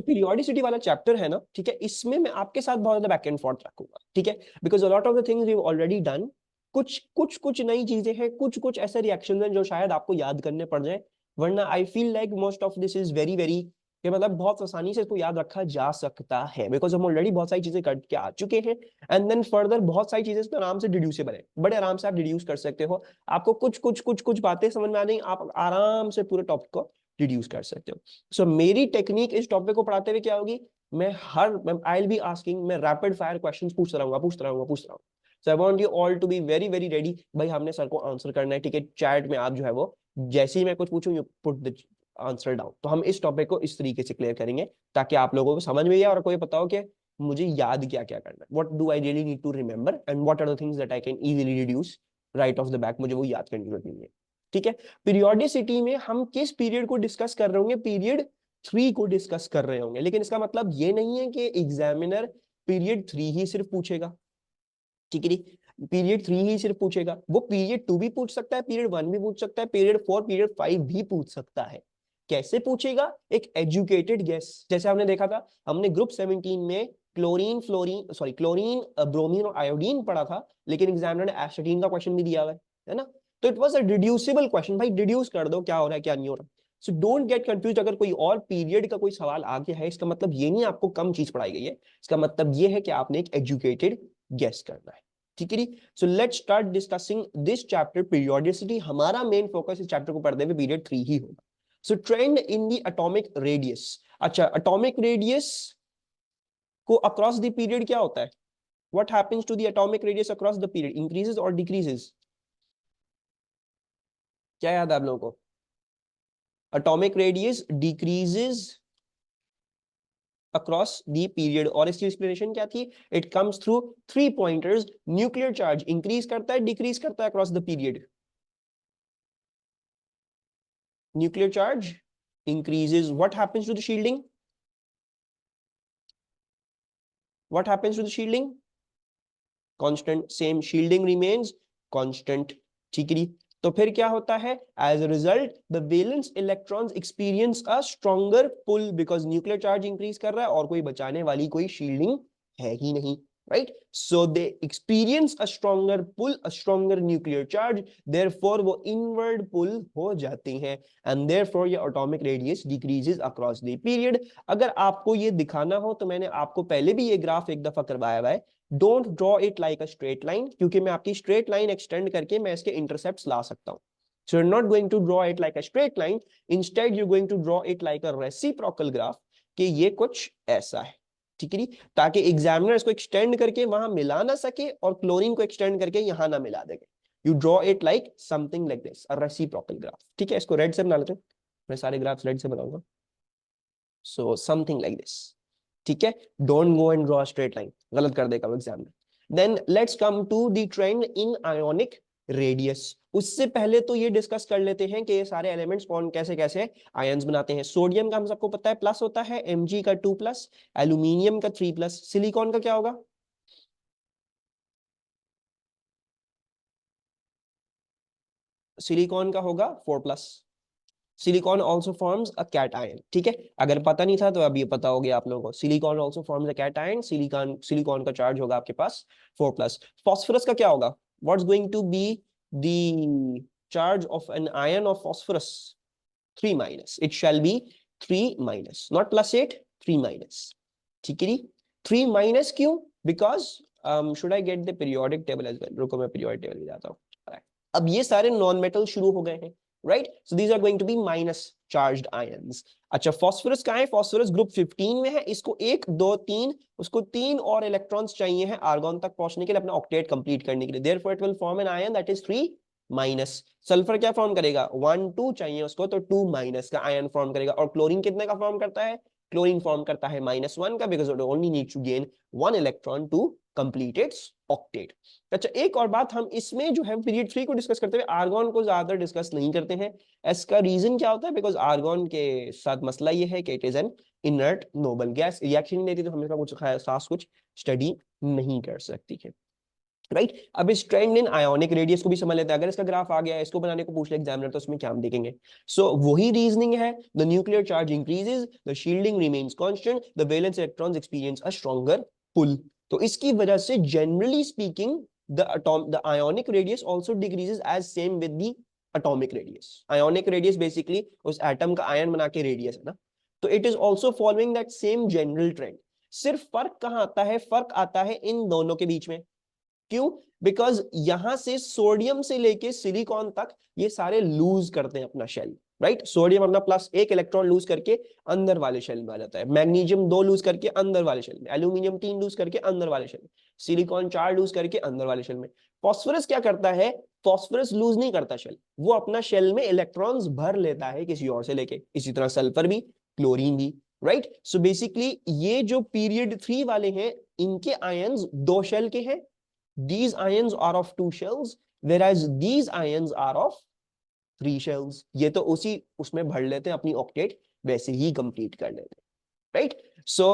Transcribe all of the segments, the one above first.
Periodicity वाला chapter है ना, ठीक है, इसमें मैं आपके साथ बहुत ज्यादा बैक एंड फोर्थ रखूंगा, ठीक है, because a lot of the things we already done. कुछ कुछ कुछ नई चीजें हैं, कुछ कुछ ऐसे रिएक्शन हैं जो शायद आपको याद करने पड़ जाए, वरना I feel like most of this is very very, कि मतलब बहुत आसानी से इसको याद रखा जा सकता है, बिकॉज हम ऑलरेडी बहुत सारी चीजें करके आ चुके हैं। एंड देन फर्दर बहुत सारी चीजें इसमें आराम से डिड्यूसेबल है, बड़े आराम से आप डिड्यूस कर सकते हो। आपको कुछ कुछ कुछ कुछ बातें समझ में आ जाएंगी, आप आराम से पूरे टॉपिक को डिड्यूस कर सकते हो। सो मेरी टेक्निक इस टॉपिक को पढ़ाते हुए क्या होगी, मैं आई विल बी आस्किंग, मैं रैपिड फायर क्वेश्चंस पूछता रहूंगा। So I want you all to be very very ready. भाई हमने सर को आंसर करना है, ठीक है, चैट में आप जो है वो जैसे ही मैं कुछ पूछूं you put the answer down. तो हम इस टॉपिक को इस तरीके से क्लियर करेंगे ताकि आप लोगों को समझ में आए और कोई पता हो कि मुझे याद क्या क्या करना है, what do I really need to remember and what are the things that I can easily reduce right off the back, मुझे वो याद करने की जरूरत नहीं है, ठीक है। पीरियोडिसिटी में हम किस पीरियड को डिस्कस कर रहे होंगे, पीरियड 3 को डिस्कस कर रहे होंगे, लेकिन इसका मतलब ये नहीं है कि एग्जामिनर पीरियड 3 ही सिर्फ पूछेगा, ठीक है। पीरियड 3 ही सिर्फ पूछेगा, वो पीरियड 2 भी पूछ सकता है, पीरियड 1 भी पूछ सकता है, पीरियड 4 पीरियड 5 भी पूछ सकता है। कैसे पूछेगा, एक एजुकेटेड गेस। जैसे हमने देखा था, हमने ग्रुप 17 में क्लोरीन ब्रोमीन और आयोडीन पढ़ा था, लेकिन एग्जामिनर ने एस्टेटीन का क्वेश्चन भी दिया हुआ है ना। तो इट वाज अ डिड्यूसिबल क्वेश्चन, भाई डिड्यूस कर दो क्या हो रहा है क्या नहीं हो रहा। सो डोंट गेट कंफ्यूज, अगर कोई और पीरियड का कोई सवाल आ गया है, इसका मतलब ये नहीं आपको कम चीज पढ़ाई गई है, इसका मतलब ये है कि आपने एक एजुकेटेड गेस करना है, ठीक है। So let's start discussing this chapter periodicity. हमारा मेन फोकस इस चैप्टर को पढ़ते हुए पीरियड 3 ही होगा। So trend in the atomic radius. अच्छा, एटॉमिक रेडियस को अक्रॉस द पीरियड क्या होता है, what happens to the atomic radius across the period, increases और डिक्रीजेस, क्या याद है आप लोगों को। Atomic radius decreases across the period, और इसकी एक्सप्लेनेशन क्या थी, it comes through 3 pointers. Nuclear charge increase करता है डिक्रीज करता है across the period, nuclear charge increases. What happens to the shielding, what happens to the shielding, constant, same, shielding remains constant, ठीक है। तो फिर क्या होता है, as a result the valence electrons experience a stronger pull, because nuclear charge increase कर रहा है और कोई बचाने वाली कोई शील्डिंग है ही नहीं, right. So they experience a stronger pull, a stronger nuclear charge, therefore वो इनवर्ड पुल हो जाते हैं, एंड देयरफॉर ये atomic radius decreases across the period. अगर आपको ये दिखाना हो तो मैंने आपको पहले भी ये ग्राफ एक दफा करवाया हुआ है। Don't draw it like a straight line, क्योंकि मैं आपकी स्ट्रेट लाइन एक्सटेंड करके मैं इसके इंटरसेप्ट्स ला सकता हूं। So you're not going to draw it like a straight line. Instead, you're going to draw it like a reciprocal graph, कि ये कुछ ऐसा है, ठीक है, ताकि एग्जामिनर इसको एक्सटेंड करके वहां मिला ना सके और क्लोरीन को एक्सटेंड करके यहां ना मिला देंगे। You draw it like something like this, a reciprocal graph, ठीक है। इसको रेड से बना लेते हैं, मैं सारे ग्राफ्स रेड से बनाऊंगा। सो समथिंग लाइक दिस, ठीक है। Don't go and draw straight line, गलत कर देगा वो examiner. Then let's come to the trend in ionic radius. उससे पहले तो ये डिस्कस कर लेते हैं कि ये सारे एलिमेंट्स कौन कैसे कैसे आयंस बनाते हैं। सोडियम का हम सबको पता है प्लस होता है, Mg का 2 प्लस, एल्यूमिनियम का 3 प्लस, सिलिकॉन का क्या होगा, सिलिकॉन का होगा 4 plus. Silicon also forms a cation, ठीक है। अगर पता नहीं था तो अब ये पता हो गया आप लोगों को, silicon also forms a cation, silicon का चार्ज होगा आपके पास 4 प्लस। फॉस्फोरस का क्या होगा, what's going to be the charge of an ion of phosphorus, 3 minus, it shall be 3 minus, not plus 8, 3 minus, ठीक है। 3 माइनस क्यों, because should I get the periodic table as well, रुको मैं periodic table में जाता हूँ। अब ये सारे नॉन मेटल शुरू हो गए हैं, right. So these are going to be minus charged ions. अच्छा, फास्फोरस कहाँ है, फास्फोरस ग्रुप 15 में है, इसको 1 2 3, उसको 3 और इलेक्ट्रॉन्स चाहिए हैं आर्गन तक पहुंचने के लिए, अपना ऑक्टेट कंप्लीट करने के लिए, therefore it will form an ion that is 3 minus. Sulphur क्या फॉर्म करेगा, 1 2 चाहिए उसको, तो 2 माइनस का आयन फॉर्म करेगा। और क्लोरीन कितने का फॉर्म करता है, क्लोरीन फॉर्म करता है -1 का, because it only needs to gain 1 electron to complete its octet. अच्छा, एक और बात, हम इसमें जो है पीरियड 3 को डिस्कस करते हुए आर्गन को ज्यादा डिस्कस नहीं करते हैं। इसका रीजन क्या होता है, बिकॉज आर्गन के साथ मसला ये है कि it is an inert noble gas, reaction नहीं देती तो हमेशा कुछ खास कुछ स्टडी नहीं कर सकती है। राइट अब इस ट्रेंड इन आयोनिक रेडियस को भी समझ लेते हैं। अगर इसका ग्राफ आ गया है, इसको बनाने को पूछ ले एग्जामिनर, तो उसमें क्या हम देखेंगे? सो वही रीजनिंग है। The nuclear charge increases, the shielding remains constant, the valence electrons experience a stronger pull. तो इसकी वजह से generally speaking the ionic radius also decreases as same with the atomic radius. Ionic radius basically उस atom का ion बना के radius है ना, तो it is also following that same general trend. सिर्फ फर्क कहां आता है? फर्क आता है इन दोनों के बीच में। क्यों? बिकॉज यहां से सोडियम से लेके सिलिकॉन तक ये सारे लूज करते हैं अपना शेल, राइट? सोडियम अपना प्लस एक इलेक्ट्रॉन लूज करके अंदर वाले शेल में आ जाता है, मैग्नीशियम 2 लूज करके अंदर वाले शेल में, एल्यूमिनियम 3 लूज करके अंदर वाले शेल में, सिलिकॉन 4 लूज करके अंदर वाले शेल में। फॉस्फोरस क्या करता है? फॉस्फोरस लूज नहीं करता शेल, वो अपना शेल में इलेक्ट्रॉन्स भर लेता है किसी और से लेके। इसी तरह सल्फर भी, क्लोरीन भी, राइट? सो बेसिकली ये जो पीरियड 3 वाले हैं, इनके आयंस 2 शेल के हैं। These ions are of 2 shells, whereas these ions are of 3 shells. ये तो उसी उसमें भर लेते हैं, अपनी ऑक्टेट वैसे ही कंप्लीट कर लेते हैं, राइट? सो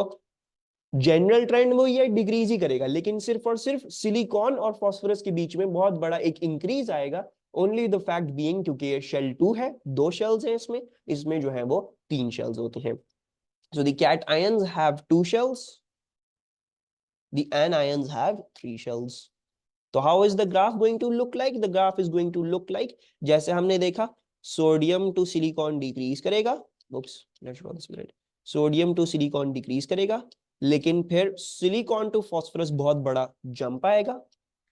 जनरल ट्रेंड वो ये डिक्रीज ही करेगा, लेकिन सिर्फ और सिर्फ सिलिकॉन और फास्फोरस के बीच में बहुत बड़ा एक इंक्रीज आएगा। ओनली द फैक्ट बीइंग, क्योंकि ये शेल 2 है, 2 शेल्स हैं इसमें, इसमें जो है वो 3 शेल्स होते हैं। So the cations have 2 shells, the anions have 3 shells. तो how is the graph going to look like? The graph is going to look like जैसे हमने देखा, सोडियम टू सिलिकॉन डिक्रीज करेगा, सोडियम टू सिलिकॉन डिक्रीज करेगा, लेकिन फिर silicon to phosphorus बहुत बड़ा जंप आएगा,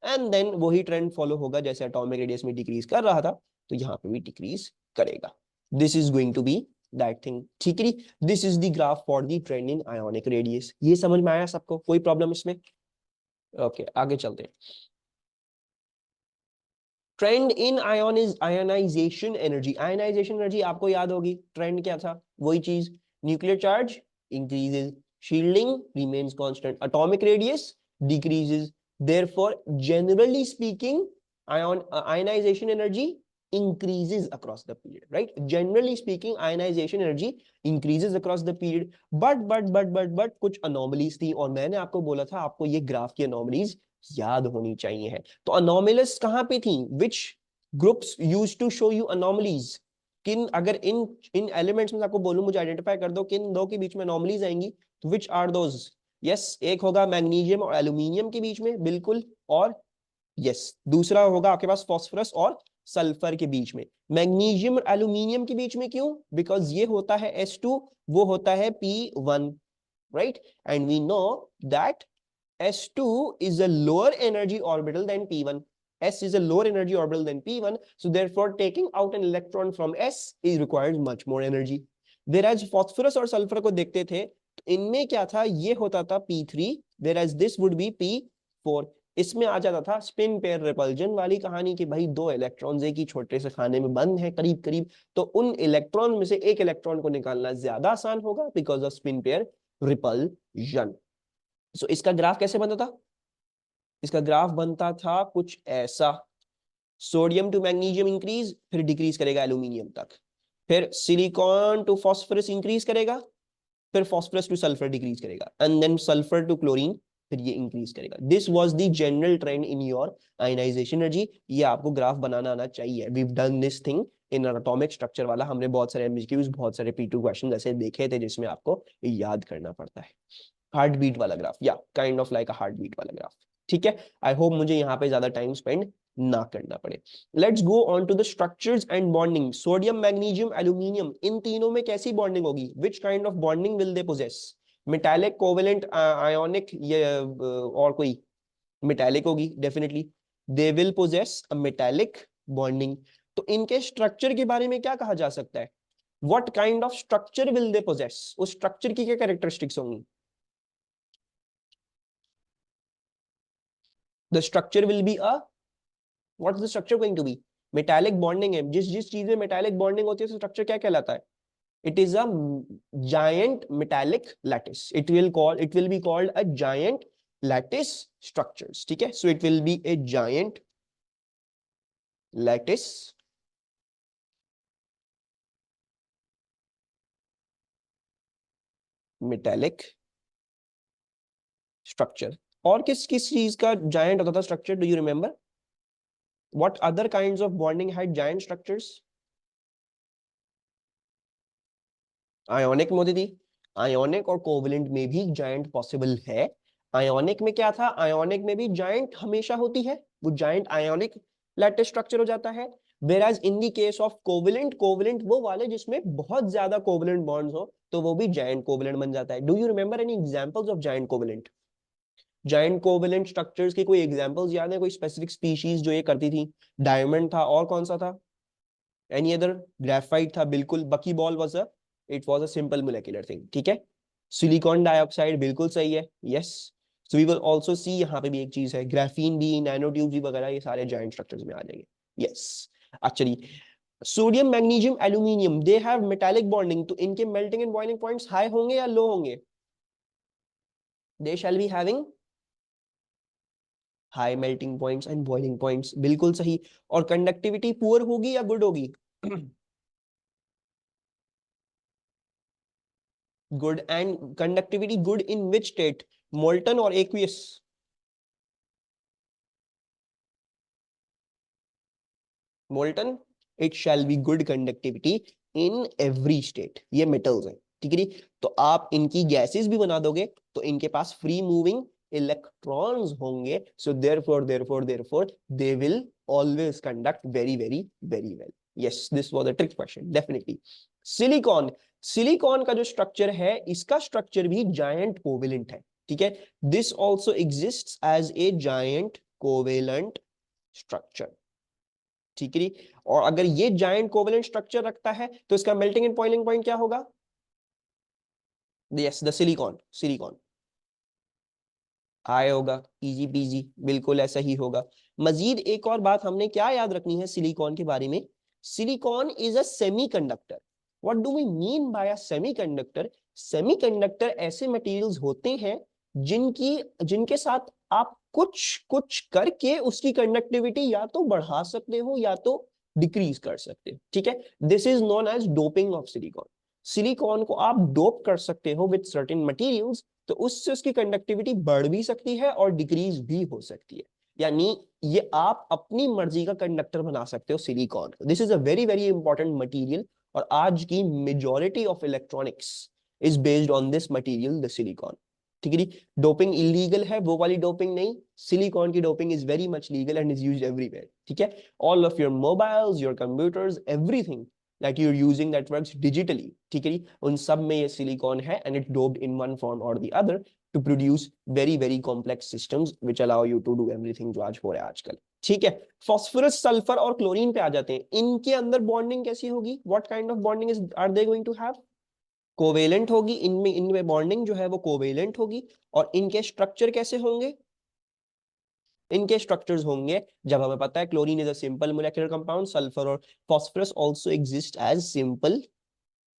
एंड देन वही ट्रेंड फॉलो होगा जैसे एटॉमिक रेडियस में डिक्रीज कर रहा था, तो यहाँ पे भी डिक्रीज करेगा। This is going to be that thing, ठीक है? This is the graph for the trend in ionic radius. ये समझ में आया सबको? कोई प्रॉब्लम इसमें? ओके, आगे चलते हैं। ट्रेंड इन आयोनाइजेशन एनर्जी। आयोनाइजेशन एनर्जी आपको याद होगी, ट्रेंड क्या था? वही चीज, nuclear charge increases, shielding remains constant, atomic radius decreases. Therefore generally speaking ionization energy increases across the period, right? Generally speaking ionization energy increases across the period, but कुछ anomalies थी, और मैंने आपको बोला था आपको ये ग्राफ की anomalies याद होनी चाहिए है। तो अनोमलीज कहां पे थी? Which groups use to show you anomalies? किन, अगर इन इन एलिमेंट्स में आपको बोलूं मुझे आइडेंटिफाई कर दो किन दो के बीच में अनोमलीज आएंगी, तो विच आर दोज? यस, एक होगा मैग्नीशियम और एल्यूमिनियम के बीच में, बिल्कुल, और यस दूसरा होगा आपके पास फॉस्फोरस और सल्फर के बीच में। मैग्नीशियम और एल्यूमिनियम के बीच में क्यों? बिकॉज ये होता है S2, वो होता है P1, right? And we know that S2 is a lower energy orbital than P1. S is a lower energy orbital than P1, so therefore taking out an electron from S is requires much more energy. Whereas phosphorus और sulfur को देखते थे, तो इनमें क्या था? ये होता था P3, whereas this would be P4. इसमें आ जाता था स्पिन पेयर रिपल्जन वाली कहानी कि भाई 2 इलेक्ट्रॉन्स एक ही छोटे से खाने में बंद है करीब करीब, तो उन इलेक्ट्रॉन में से एक इलेक्ट्रॉन को निकालना ज्यादा आसान होगा because of spin pair repulsion. So इसका ग्राफ कैसे बनता था? इसका ग्राफ बनता था कुछ ऐसा, सोडियम टू मैग्नीशियम इंक्रीज, फिर डिक्रीज करेगा एल्यूमिनियम तक, फिर सिलिकॉन टू फास्फोरस इंक्रीज करेगा, फिर फास्फोरस टू सल्फर डिक्रीज करेगा, and then sulphur to chlorine, फिर ये इंक्रीज करेगा। This was the general trend in your ionization energy. ये आपको ग्राफ बनाना आना चाहिए। We done this thing in atomic structure वाला, हमने बहुत सारे एमसीक्यूज, बहुत सारे P2 क्वेश्चन ऐसे देखे थे जिसमें आपको याद करना पड़ता है। हार्ट बीट वाला ग्राफ, या kind of like a heart beat वाला ग्राफ, ठीक है? आई होप मुझे यहाँ पे ज्यादा टाइम स्पेंड ना करना पड़े। Let's go on to the structures and bonding. Sodium, magnesium, aluminium, इन तीनों में कैसी बॉन्डिंग होगी? Which kind of bonding will they possess? Metallic, covalent, ionic, ये और कोई? मेटालिक होगी definitely, they will possess a metallic bonding. तो इनके स्ट्रक्चर के बारे में क्या कहा जा सकता है? What kind of structure will they poses? उस स्ट्रक्चर की क्या कैरेक्टरिस्टिक्स होंगी? The structure will be a, what is the structure going to be? Metallic bonding है। जिस जिस चीज में metallic bonding होती है तो स्ट्रक्चर क्या कहलाता है? It is a giant metallic lattice. It will be called a giant lattice structures, ठीक है? So it will be a giant lattice metallic structure. और किस किस चीज का जायंट होता था structure, do you remember? What other kinds of bonding had giant structures? Ionic Modi थी। आयोनिक और कोवलेंट में भी जायंट पॉसिबल है। आयोनिक में क्या था, आयोनिक में भी जायंट हमेशा होती है, वो जायंट आयोनिक लैटिस स्ट्रक्चर हो जाता है। whereas in the case of covalent, covalent वो वाले जिसमें बहुत ज्यादा कोवलेंट बॉन्ड्स हो तो वो भी जायंट कोवलेंट बन जाता है। Do you remember any examples of giant covalent? Giant covalent structures के कोई एग्जांपल्स याद है, कोई स्पेसिफिक स्पीशीज जो ये करती थी? डायमंड था, और कौन सा था? Any other? ग्रेफाइट था, बिल्कुल। Bucky ball was a, it was a simple molecular thing, ठीक है। सिलिकॉन डाइऑक्साइड बिल्कुल सही है, yes. So we will also see, यहाँ पे भी एक चीज है, ग्राफीन भी, नैनो ट्यूब्स भी वगैरह, ये सारे जायंट स्ट्रक्चर्स में आ जाएंगे, yes. Actually sodium, magnesium, aluminium, they have metallic bonding, तो इनके melting and boiling points high होंगे या लो होंगे? They shall be having high melting points and boiling points, बिल्कुल सही। और कंडक्टिविटी पुअर होगी या गुड होगी? Good. And conductivity good in which state, molten और aqueous? Molten, it shall be good conductivity in every state. ये metals हैं, ठीक है जी। तो आप इनकी गैसेस भी बना दोगे तो इनके पास फ्री मूविंग इलेक्ट्रॉन्स होंगे, so therefore they will always conduct very very very well. Yes, this was a trick question definitely. Silicon, silicon का जो स्ट्रक्चर है, इसका स्ट्रक्चर भी जायंट कोवेलेंट है, ठीक है। This also exist as a giant covalent structure, ठीक है जी। और अगर ये जायंट कोवेलेंट स्ट्रक्चर रखता है तो इसका मेल्टिंग एंड बॉइलिंग पॉइंट क्या होगा? Yes, the silicon, silicon high होगा, इजी पीजी, बिल्कुल ऐसा ही होगा। मजीद एक और बात हमने क्या याद रखनी है सिलिकॉन के बारे में, silicon is a semiconductor. What do we mean by a semiconductor? Semiconductor ऐसे मटेरियल्स होते हैं जिनकी जिनके साथ आप कुछ कुछ करके उसकी कंडक्टिविटी या तो बढ़ा सकते हो या तो डिक्रीज कर सकते हो, ठीक है। This is known as doping of silicon. Silicon को आप डोप कर सकते हो विद सर्टेन मटेरियल्स, तो उससे उसकी कंडक्टिविटी बढ़ भी सकती है और डिक्रीज भी हो सकती है। यानी ये आप अपनी मर्जी का कंडक्टर बना सकते हो सिलिकॉन को। This is a very very important material, और आज की majority of electronics is based on this material, the silicon, ठीक है जी। डोपिंग इलीगल है, वो वाली डोपिंग नहीं, सिलिकॉन की doping is very much legal and is used everywhere, ठीक है। All of your mobiles, your computers, everything that you're using that works digitally, ठीक है जी, उन सब में ये सिलिकॉन है, and it doped in one form or the other to produce very very complex systems which allow you to do everything जो आज हो रहा है आजकल, ठीक है। फास्फोरस, सल्फर और क्लोरीन पे आ जाते हैं, इनके अंदर बॉन्डिंग कैसी होगी? What kind of bonding is are they going to have? Covalent होगी, इनमें बॉन्डिंग जो है वो कोवेलेंट होगी। और इनके स्ट्रक्चर कैसे होंगे? इनके स्ट्रक्चर्स होंगे, जब हमें पता है chlorine is a simple molecular compound, sulphur और phosphorus also exist as simple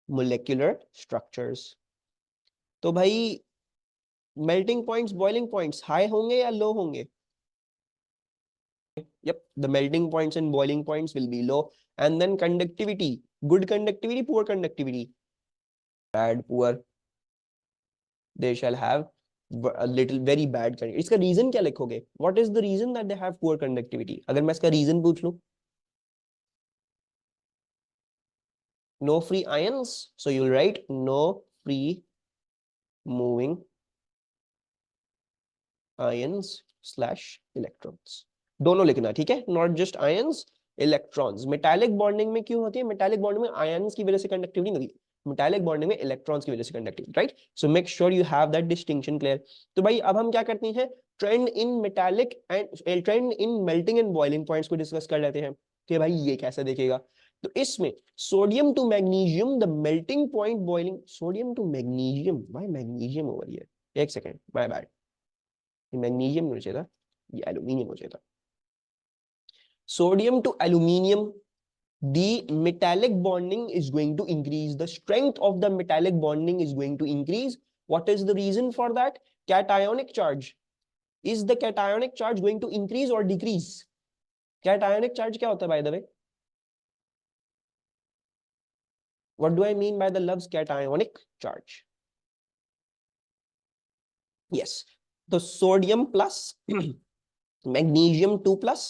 molecular structures. तो भाई melting points, boiling points high होंगे या लो होंगे? yep, the melting points and boiling points will be low. And then conductivity, good conductivity, poor conductivity, bad, poor, they shall have a little very bad conductivity. इसका reason क्या लिखोगे? what is the reason that they have poor conductivity? अगर मैं इसका reason पूछ लूं, no free ions, so you'll write no free moving ions slash electrons, दोनों लिखना, ठीक है, not just ions, electrons. Metallic bonding में क्यों होती है? मेटालिक बॉन्डिंग में आयंस की वजह से कंडक्टिविटी नहीं होती, मेटालिक बॉन्डिंग में इलेक्ट्रॉन्स की वजह से conductivity, right. So make sure you have that distinction clear. तो भाई अब हम क्या करते हैं, trend in metallic and trend in melting and boiling points को डिस्कस कर लेते हैं कि भाई ये कैसे देखेगा। तो इसमें sodium to magnesium, the melting point boiling, sodium to magnesium, भाई मैग्नीशियम ओवर हियर, एक सेकेंड, बाय बाय, मैग्नीशियम होना चाहिए था, ये एल्यूमिनियम हो चाहिए था। sodium to aluminium, the metallic bonding is going to increase, the strength of the metallic bonding is going to increase. What is the reason for that? Cationic charge, is the cationic charge going to increase or decrease? Cationic charge क्या होता है by the way? What do I mean by the Love's cationic charge? Yes, तो sodium plus magnesium 2+,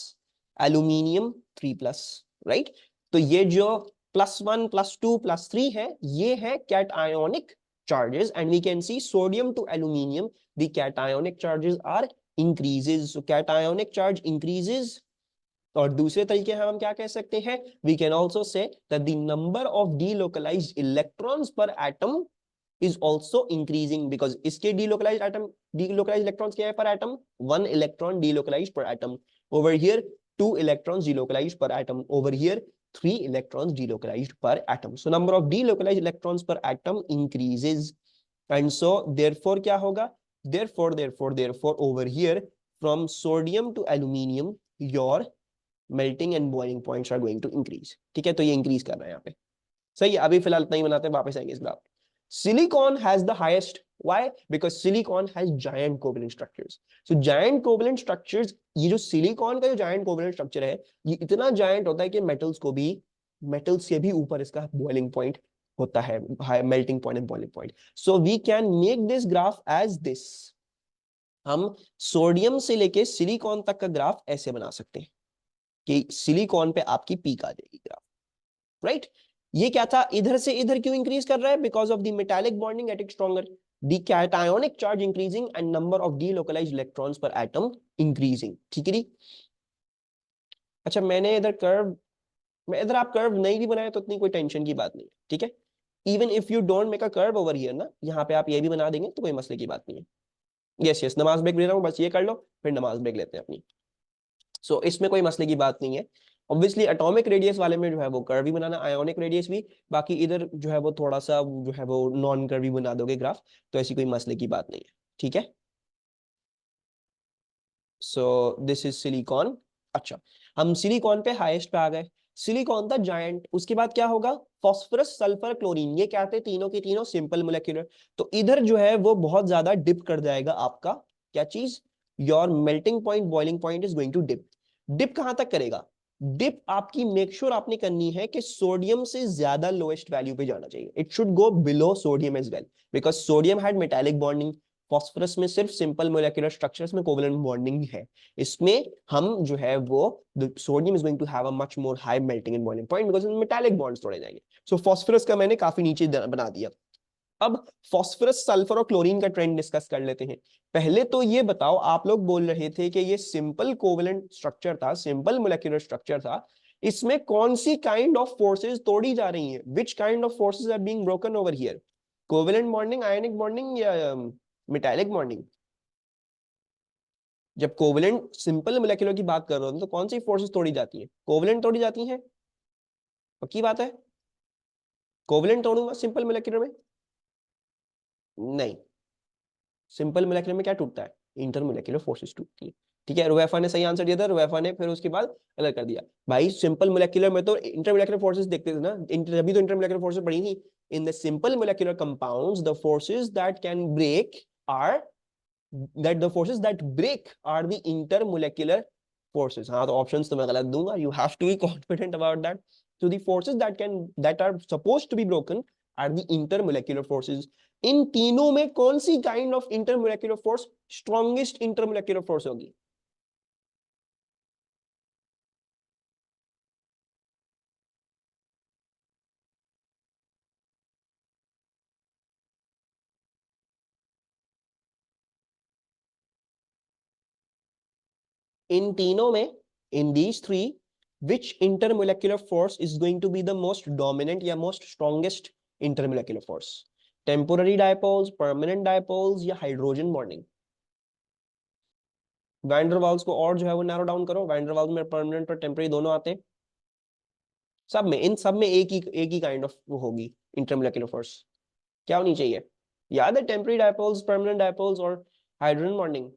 aluminium 3+, right. तो ये जो +1 +2 +3 है, ये है cationic charges, and we can see sodium to aluminium, the cationic charges are increases. So cationic charge increases. और दूसरे तरीके हम क्या कह सकते हैं, we can also say that the number of delocalized electrons per atom is also increasing, because इसके delocalized electrons क्या है per atom, 1 electron delocalized per atom. Over here 2 electrons delocalized per atom. Over here 3 electrons delocalized per atom. So number of delocalized electrons per atom increases, and so therefore क्या होगा, therefore over here from sodium to aluminium your melting and boiling points are going to increase. ठीक है, तो ये increase कर रहा है यहाँ पे। सही है, अभी फिलहाल इतना ही बनाते हैं, वापस आएंगे इस graph. Silicon has the highest, why, because silicon has giant covalent structures. So giant covalent structures, ये जो सिलिकॉन का जो जायंट कोवलेंट स्ट्रक्चर है, ये इतना जायंट होता है कि मेटल्स से भी ऊपर इसका बॉइलिंग पॉइंट होता है, melting point and boiling point. So we can make this graph as this. हम सोडियम से लेके सिलिकॉन तक का ग्राफ ऐसे बना सकते हैं कि सिलिकॉन पे आपकी पीक आ जाएगी ग्राफ, राइट। ये क्या था, इधर से इधर क्यों इंक्रीज कर रहा है, because of the metallic bonding getting stronger, the cationic charge increasing and number of delocalised electrons पर एटम इंक्रीजिंग। ठीक है जी। अच्छा, मैं इधर आप कर्व नहीं भी बनाए तो इतनी कोई टेंशन की बात नहीं है, ठीक है। Even if you don't make a curve over here ना, यहाँ पे आप ये भी बना देंगे तो कोई मसले की बात नहीं है। यस यस, नमाज ब्रेक ले रहा हूँ, बस ये कर लो, फिर नमाज ब्रेक लेते हैं अपनी। सो इसमें कोई मसले की बात नहीं है। ऑब्वियसली एटॉमिक रेडियस वाले में जो है वो कर्व भी बनाना, आयोनिक रेडियस भी, बाकी इधर जो है वो थोड़ा सा जो है वो नॉन कर्व भी बना दोगे ग्राफ, तो ऐसी कोई मसले की बात नहीं है, ठीक है। So this is silicon. अच्छा, हम सिलिकॉन पे हाईएस्ट पे आ गए। सिलिकॉन था जायंट, उसके बाद क्या होगा, फास्फोरस सल्फर क्लोरीन, ये क्या थे, तीनों के तीनों सिंपल मोलेक्युलर। तो इधर जो है वो बहुत ज्यादा डिप कर जाएगा आपका, क्या चीज, your melting point boiling point is going to dip. Dip कहां तक करेगा, डिप आपकी मेक श्योर आपने करनी है कि सोडियम से ज्यादा लोएस्ट वैल्यू पे जाना चाहिए, it should go below sodium as well, because sodium had metallic bonding, phosphorus में सिर्फ सिंपल मोलेक्युलर स्ट्रक्चर्स में कोवलेंट बॉन्डिंग है। इसमें हम जो है वो sodium is going to have a much more high melting and boiling point, because metallic bonds तोड़े जाएंगे। सो फास्फोरस का मैंने काफी नीचे बना दिया। अब फास्फोरस सल्फर और क्लोरीन का ट्रेंड डिस्कस कर लेते हैं। पहले तो ये बताओ, आप लोग बोल रहे थे कि ये सिंपल कोवलेंट स्ट्रक्चर था, सिंपल मोलेक्युलर स्ट्रक्चर था, इसमें कौन सी काइंड ऑफ फोर्सेस तोड़ी जा रही हैं, which kind of forces are being broken over here, covalent bonding, ionic bonding या मेटालिक बॉन्डिंग। जब कोवलेंट सिंपल मोलेक्युलर की बात कर रहे हो तो कौन सी फोर्सेस तोड़ी जाती हैं, कोवलेंट तोड़ी जाती हैं, पक्की बात है, कोवलेंट तोड़ूंगा सिंपल मोलेक्युलर में, नहीं, सिंपल मोलेक्युलर में क्या टूटता है, इंटरमोलेक्युलर फोर्सेस टूटती है। ठीक है, रुवेफा ने सही आंसर दिया था, रुवेफा ने फिर उसके बाद अलग कर दिया। भाई सिंपल मोलेक्युलर में तो इंटरमोलेक्युलर फोर्सेस देखते थे ना, तभी तो इंटरमोलेक्युलर फोर्सेस पढ़ी थी। In the simple molecular compounds the forces that can break are, that the forces that break are the intermolecular forces। हाँ, तो ऑप्शंस तो मैं गलत दूंगा, you have to be confident about that। So the forces that are supposed to be broken are the intermolecular forces। इन तीनों में कौन सी kind of intermolecular force strongest intermolecular force होगी, इन तीनों में, in these three, which intermolecular force is going to be the most dominant या most strongest intermolecular force, temporary dipoles, permanent dipoles या hydrogen bonding। वैंडरवाल्स को और जो है वो नैरो डाउन करो, वैंडरवाल्स में परमानेंट और टेम्परेरी दोनों आते हैं, सब में, इन सब में एक ही काइंड ऑफ वो होगी इंटरमोलेक्युलर फोर्स, क्या होनी चाहिए, याद है, टेम्परेरी डायपोल्स, परमानेंट डायपोल्स और hydrogen bonding.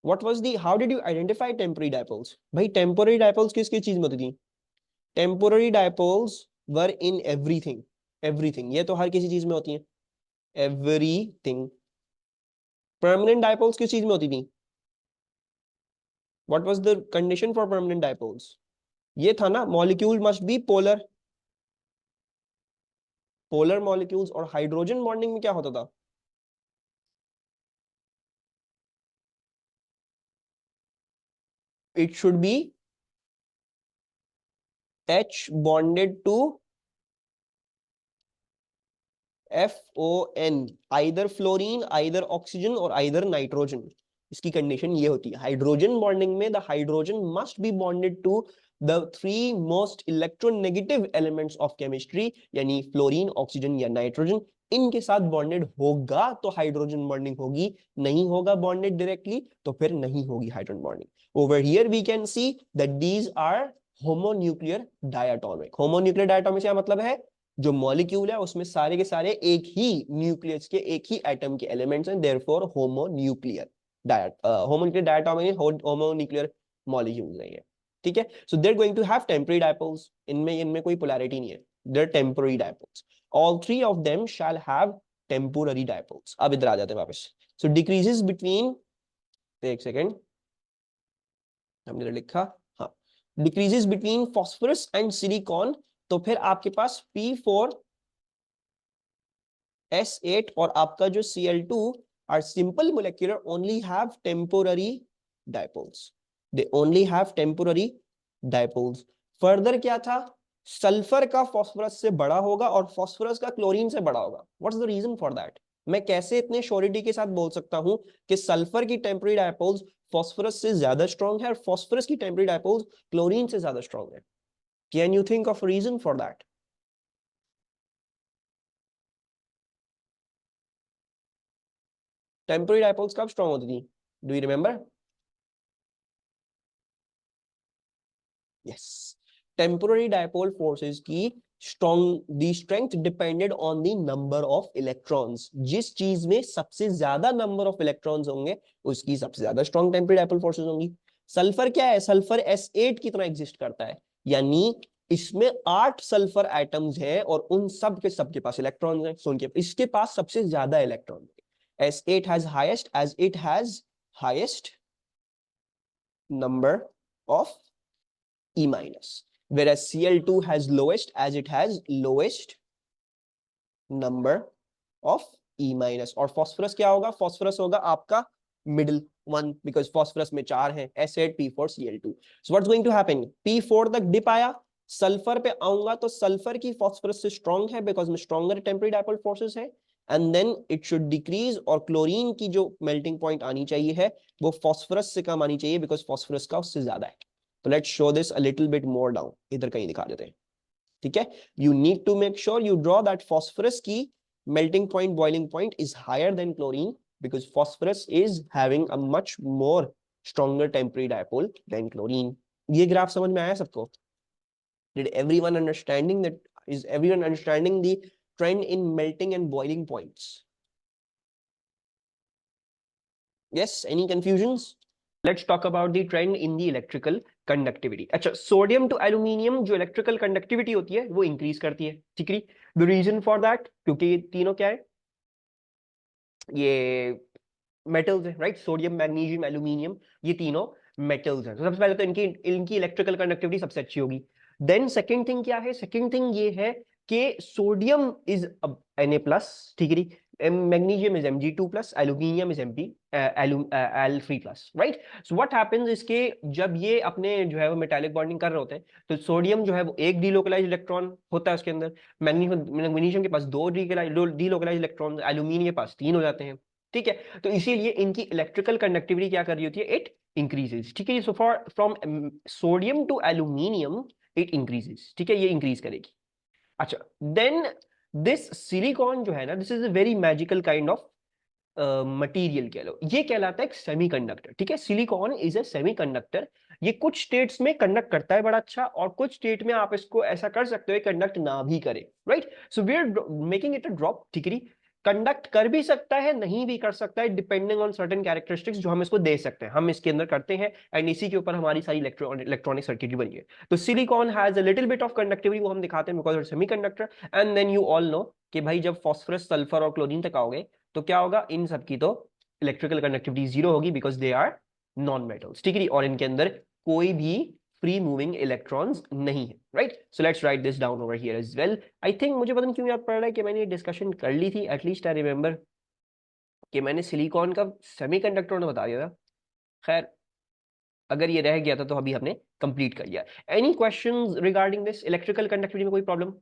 What was the, how did you identify temporary dipoles, भाई टेम्परेरी डायपोल्स किस किस चीज में होती थी, temporary dipoles were in everything, everything ये तो हर किसी चीज में होती है, एवरीथिंग। परमानेंट डायपोल्स किस चीज में होती थी, what was the condition for permanent dipoles, ये था ना, molecule must be polar, polar molecules. और हाइड्रोजन बॉन्डिंग में क्या होता था, it should be H bonded to FON, either fluorine, either oxygen or either nitrogen. इसकी कंडीशन ये होती है हाइड्रोजन बॉन्डिंग में the hydrogen must be bonded to the three most electronegative elements of chemistry, यानी फ्लोरीन, ऑक्सीजन या nitrogen. इनके साथ bonded होगा तो हाइड्रोजन बॉन्डिंग होगी, नहीं होगा बॉन्डेड डायरेक्टली तो फिर नहीं होगी hydrogen bonding. Over here we can see that these are homonuclear diatomic. Homonuclear diatomic क्या मतलब है? जो मॉलिक्यूल है उसमें सारे के सारे एक ही न्यूक्लियस के, एक ही एटम के एलिमेंट्स हैं, therefore homonuclear homonuclear diatomic homonuclear molecules नहीं है। ठीक है, so they are going to have temporary dipoles. इनमें इनमें कोई पोलैरिटी नहीं है, they are temporary dipoles. All three of them shall have temporary dipoles. अब इधर आ जाते हैं वापस। सो डिक्रीजेस बिटवीन, एक सेकेंड, हमने लिखा, हाँ, decreases between phosphorus and silicon. तो फिर आपके पास P4S8 और आपका जो Cl2 are simple molecular only have temporary dipoles. They only have temporary dipoles. Further क्या था? सल्फर का फॉस्फोरस से बड़ा होगा और फॉस्फोरस का क्लोरीन से बड़ा होगा। What's the reason for that? मैं कैसे इतने श्योरिटी के साथ बोल सकता हूं कि सल्फर की टेम्पररी डायपोल्स फॉस्फोरस से ज्यादा स्ट्रॉन्ग है और फॉस्फोरस की टेम्पररी डायपोल्स क्लोरीन से ज्यादा स्ट्रॉन्ग है? Can you think of reason for that? Temporary dipoles कब स्ट्रॉन्ग होती थी? Do you remember? Yes, temporary dipole forces की strength depended on the number of electrons. जिस चीज में सबसे ज्यादा नंबर ऑफ इलेक्ट्रॉन्स होंगे उसकी सबसे ज्यादा स्ट्रॉन्ग टेम्पररी डायपोल फोर्सेस होंगी। सल्फर क्या है? सल्फर S8 की तरह एग्जिस्ट करता है, यानी इसमें 8 सल्फर एटम्स हैं और उन सब के सबके पास इलेक्ट्रॉन्स हैं। सो इसके पास सबसे ज्यादा electron. S8 has highest as it has highest number of E minus, whereas Cl2 has lowest as it has lowest number of E minus। और फॉस्फोरस क्या होगा? फॉस्फोरस होगा आपका मिडिल वन, बिकॉज फॉस्फोरस में 4 हैं, S8 P4 Cl2। So what's going to happen? P4 तक dip आया, sulphur पे आऊंगा तो सल्फर की फॉस्फोरस से स्ट्रॉन्ग है बिकॉज में स्ट्रॉन्गर टेम्पररी डायपोल फोर्सेस है, and then it should decrease. और क्लोरीन की जो मेल्टिंग पॉइंट आनी चाहिए है वो फॉस्फोरस से कम आनी चाहिए बिकॉज फॉस्फोरस का उससे ज्यादा है। तो let's show this a little bit more down, इधर कहीं दिखा देते हैं। ठीक है, you need to make sure you draw that phosphorus की melting point, boiling point is higher than chlorine because phosphorus is having a much more stronger temporary dipole than chlorine। ये graph समझ में आया सबको? Did everyone understanding that? Is everyone understanding the trend in melting and boiling points? Yes, any confusions? Let's talk about the trend in the electrical conductivity। अच्छा, sodium two aluminium जो electrical conductivity होती है वो increase करती है। ठीक है, the reason for that, क्योंकि ये तीनों क्या है? ये मेटल्स है, राइट? सोडियम, मैग्नीशियम, एल्यूमिनियम, ये तीनों मेटल्स हैं। तो सबसे पहले तो इनकी इनकी इलेक्ट्रिकल कंडक्टिविटी सबसे अच्छी होगी। देन सेकंड थिंग क्या है? सेकंड थिंग ये है कि सोडियम इज Na+, ठीक है, magnesium is Mg2+, aluminium is Al3+, right? So what happens इसके, जब ये अपने जो है वो मेटालिक बॉन्डिंग कर रहे होते हैं तो सोडियम जो है वो एक डीलोकलाइज इलेक्ट्रॉन होता है उसके अंदर, मैग्नीशियम के पास दो डीलोकलाइज इलेक्ट्रॉन, एल्यूमिनियम के पास 3 हो जाते हैं। ठीक है, तो इसीलिए इनकी इलेक्ट्रिकल कंडक्टिविटी क्या कर रही होती है? It increases. ठीक है, so for from sodium two aluminium it increases. ठीक है, ये इंक्रीज करेगी। अच्छा, देन दिस सिलिकॉन जो है ना, this is a very magical kind of material कह लो, ये कहलाता है एक सेमीकंडक्टर। ठीक है, सिलिकॉन इज ए सेमीकंडक्टर। ये कुछ स्टेट्स में कंडक्ट करता है बड़ा अच्छा, और कुछ स्टेट में आप इसको ऐसा कर सकते हो कंडक्ट ना भी करे, right? So we are making it a drop. ठीक है, कंडक्ट कर भी सकता है, नहीं भी कर सकता है, डिपेंडिंग ऑन सर्टेन कैरेक्टरिस्टिक्स जो हम इसको दे सकते हैं, हम इसके अंदर करते हैं, एंड इसी के ऊपर हमारी सारी इलेक्ट्रॉनिक सर्किटरी बनी है। तो silicon has a little bit of conductivity, वो हम दिखाते हैं because it's semiconductor. And then you all know कि भाई जब फास्फोरस, सल्फर और क्लोरीन तक आओगे तो क्या होगा? इन सब की तो इलेक्ट्रिकल कंडक्टिविटी 0 होगी because they are non metals. ठीक है, और इनके अंदर कोई भी फ्री मूविंग इलेक्ट्रॉन्स नहीं है, right? So let's write this down over here as well. I think मुझे पता नहीं क्यों याद पड़ रहा है कि मैंने ये डिस्कशन कर ली थी, एटलीस्ट आई रिमेंबर कि मैंने सिलिकॉन का सेमीकंडक्टर ने बता दिया था। खैर, अगर ये रह गया था तो अभी हमने कंप्लीट कर लिया। Any questions regarding this electrical conductivity में कोई प्रॉब्लम?